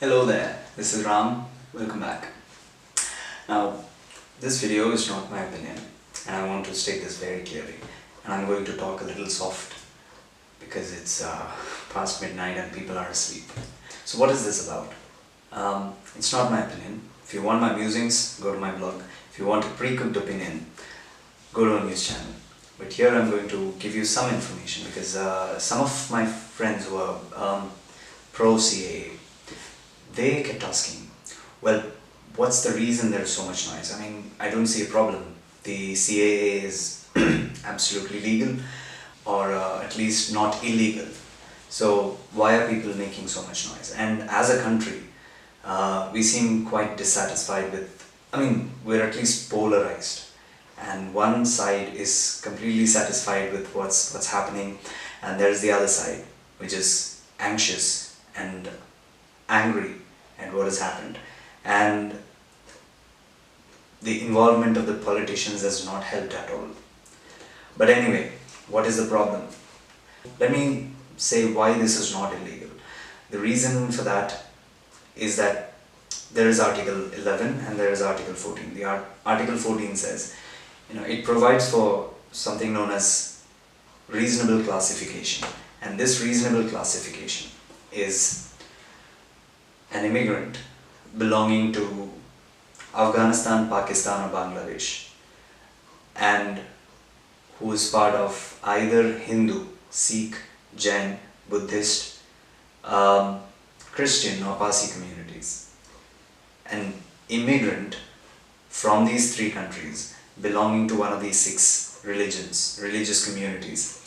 Hello there, this is Ram. Welcome back. Now, this video is not my opinion, and I want to state this very clearly. And I'm going to talk a little soft because it's past midnight and people are asleep. So what is this about? It's not my opinion. If you want my musings, go to my blog. If you want a pre-cooked opinion, go to a news channel. But here I'm going to give you some information because some of my friends who are pro-CAA, they kept asking, well, what's the reason there's so much noise? I mean, I don't see a problem. The CAA is absolutely legal, or at least not illegal. So why are people making so much noise? And as a country, we seem quite dissatisfied with, we're at least polarized. And one side is completely satisfied with what's happening, and there's the other side, which is anxious and angry at what has happened. And the involvement of the politicians has not helped at all. But anyway, what is the problem? Let me say why this is not illegal. The reason for that is that there is Article 11 and there is Article 14. The Article 14 says, it provides for something known as reasonable classification. And this reasonable classification is an immigrant belonging to Afghanistan, Pakistan or Bangladesh, and who is part of either Hindu, Sikh, Jain, Buddhist, Christian or Parsi communities. An immigrant from these three countries belonging to one of these six religious communities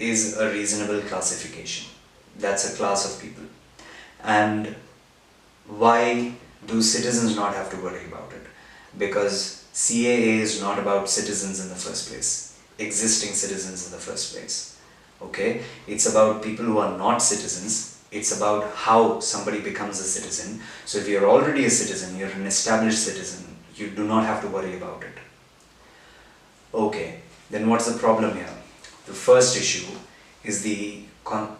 is a reasonable classification. That's a class of people. And why do citizens not have to worry about it? Because CAA is not about citizens in the first place, existing citizens in the first place. Okay? It's about people who are not citizens. It's about how somebody becomes a citizen. So if you're already a citizen, you're an established citizen, you do not have to worry about it. Okay, then what's the problem here? The first issue is the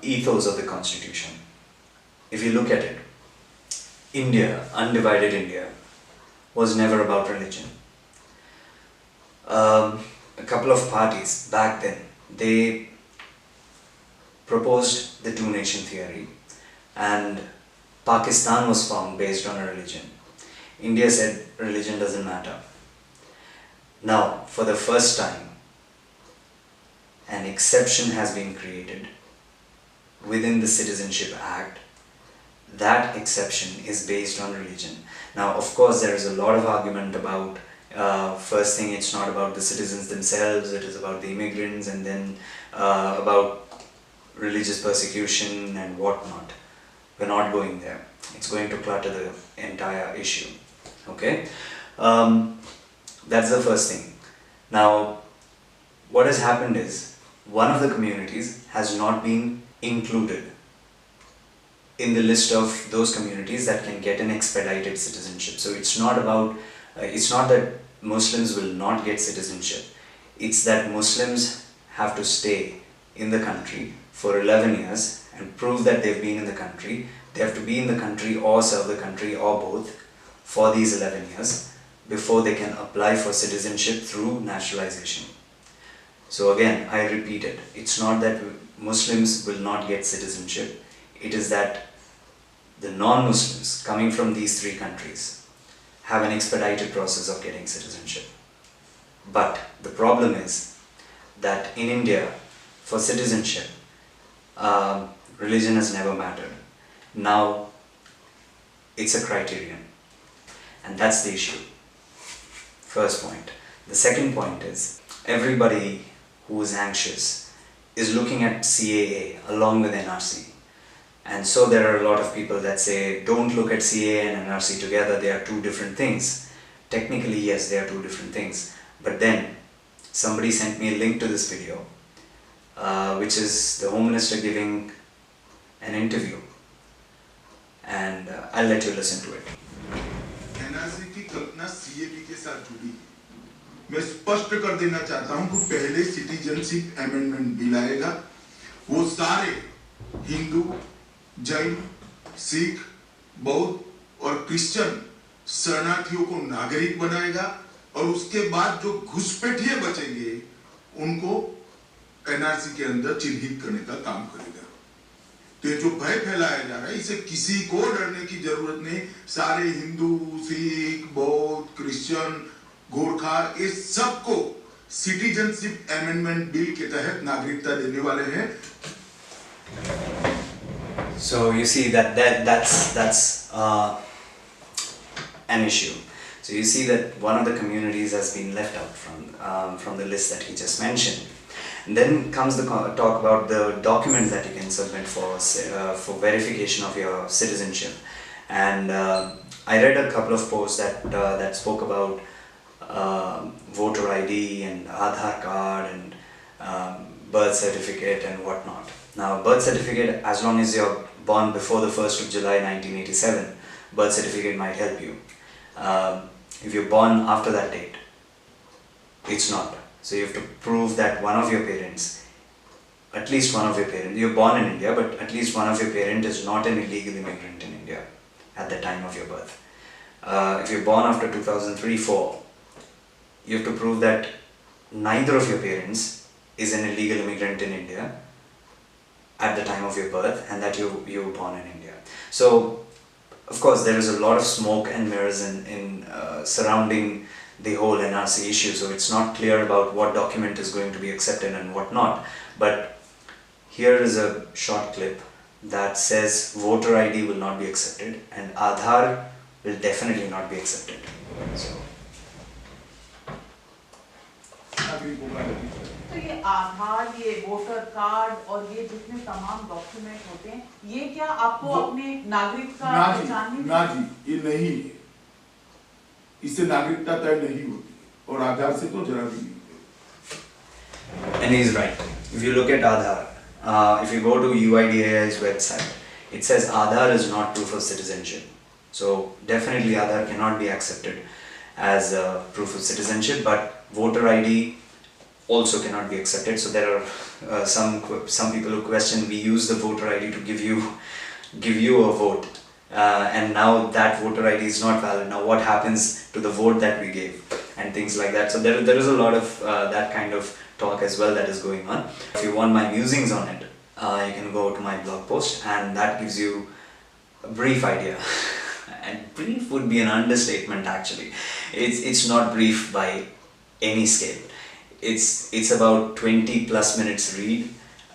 ethos of the Constitution. If you look at it, India, undivided India, was never about religion. A couple of parties back then, they proposed the two-nation theory, and Pakistan was formed based on a religion. India said religion doesn't matter. Now, for the first time, an exception has been created within the Citizenship Act. That exception is based on religion. Now, of course, there is a lot of argument about, first thing, it's not about the citizens themselves, it is about the immigrants, and then about religious persecution and whatnot. We're not going there. It's going to clutter the entire issue. Okay? That's the first thing. Now, what has happened is, one of the communities has not been included in the list of those communities that can get an expedited citizenship. So it's not about, it's not that Muslims will not get citizenship. It's that Muslims have to stay in the country for 11 years and prove that they've been in the country. They have to be in the country or serve the country or both for these 11 years before they can apply for citizenship through naturalization. So again, I repeat it. It's not that Muslims will not get citizenship. It is that the non-Muslims coming from these three countries have an expedited process of getting citizenship. But the problem is that in India, for citizenship, religion has never mattered. Now, it's a criterion. And that's the issue. First point. The second point is, everybody who is anxious is looking at CAA along with NRC. And so there are a lot of people that say, don't look at CAA and NRC together, they are two different things. Technically, yes, they are two different things. But then, somebody sent me a link to this video, which is the Home Minister giving an interview. And I'll let you listen to it. NRC की कल्पना CAA के साथ जुड़ी है। मैं स्पष्ट कर देना चाहता हूं कि पहले सिटीजनशिप अमेंडमेंट बिल आएगा, वो सारे हिंदू, जैन, सिख, बौद्ध और क्रिश्चियन शरणार्थियों को नागरिक बनाएगा और उसके बाद जो घुसपैठिए बचेंगे उनको एनआरसी के अंदर चिन्हित करने का काम करेगा। तो ये जो भय फैलाया जा रहा है, इसे किसी को डरने की जरूरत नहीं। सारे हिंदू, सिख, बौद्ध, क्रिश्चियन, गोरखा, ये सबको सिटीजनशिप अमेंडमेंट बिल के तहत नागरिकता देने वाले हैं। So you see that's an issue. So you see that one of the communities has been left out from the list that he just mentioned. And then comes the talk about the documents that you can submit for verification of your citizenship. And I read a couple of posts that spoke about voter ID and Aadhaar card and birth certificate and whatnot. Now, birth certificate, as long as you're born before the 1st of July 1987, birth certificate might help you. If you're born after that date, it's not. So you have to prove that one of your parents, at least one of your parents, you're born in India, but at least one of your parents is not an illegal immigrant in India at the time of your birth. If you're born after 2003-4, you have to prove that neither of your parents is an illegal immigrant in India at the time of your birth, and that you were born in India. So, of course, there is a lot of smoke and mirrors in surrounding the whole NRC issue. So it's not clear about what document is going to be accepted and what not. But here is a short clip that says voter ID will not be accepted and Aadhaar will definitely not be accepted. So. तो ये आधार, ये voter card और ये जितने तमाम document होते हैं, ये क्या आपको अपने नागरिक का पहचानने में? ना जी, ये नहीं है। इससे नागरिकता तय नहीं होती और आधार से तो जरा भी नहीं। And he's right. If you look at Aadhaar, if you go to UIDAI's website, it says Aadhaar is not proof of citizenship. So definitely Aadhaar cannot be accepted as proof of citizenship, but voter ID also cannot be accepted. So there are some people who question, we use the voter ID to give you a vote, and now that voter ID is not valid. Now what happens to the vote that we gave and things like that? So there is a lot of that kind of talk as well that is going on. If you want my musings on it, you can go to my blog post, and that gives you a brief idea. And brief would be an understatement actually. It's not brief by any scale. It's about 20 plus minutes read.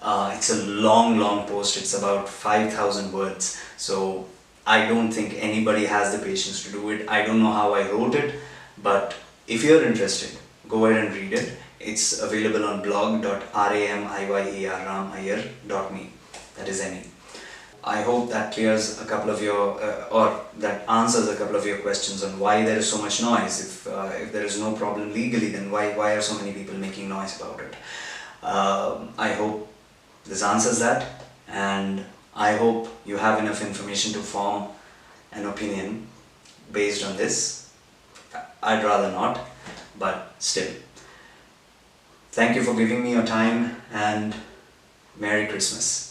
It's a long post. It's about 5,000 words. So I don't think anybody has the patience to do it. I don't know how I wrote it, but if you're interested, go ahead and read it. It's available on blog.ramiyerram.me. That is me. I hope that clears a couple of your, or that answers a couple of your questions on why there is so much noise. If there is no problem legally, then why are so many people making noise about it? I hope this answers that, and I hope you have enough information to form an opinion based on this. I'd rather not, but still. Thank you for giving me your time, and Merry Christmas.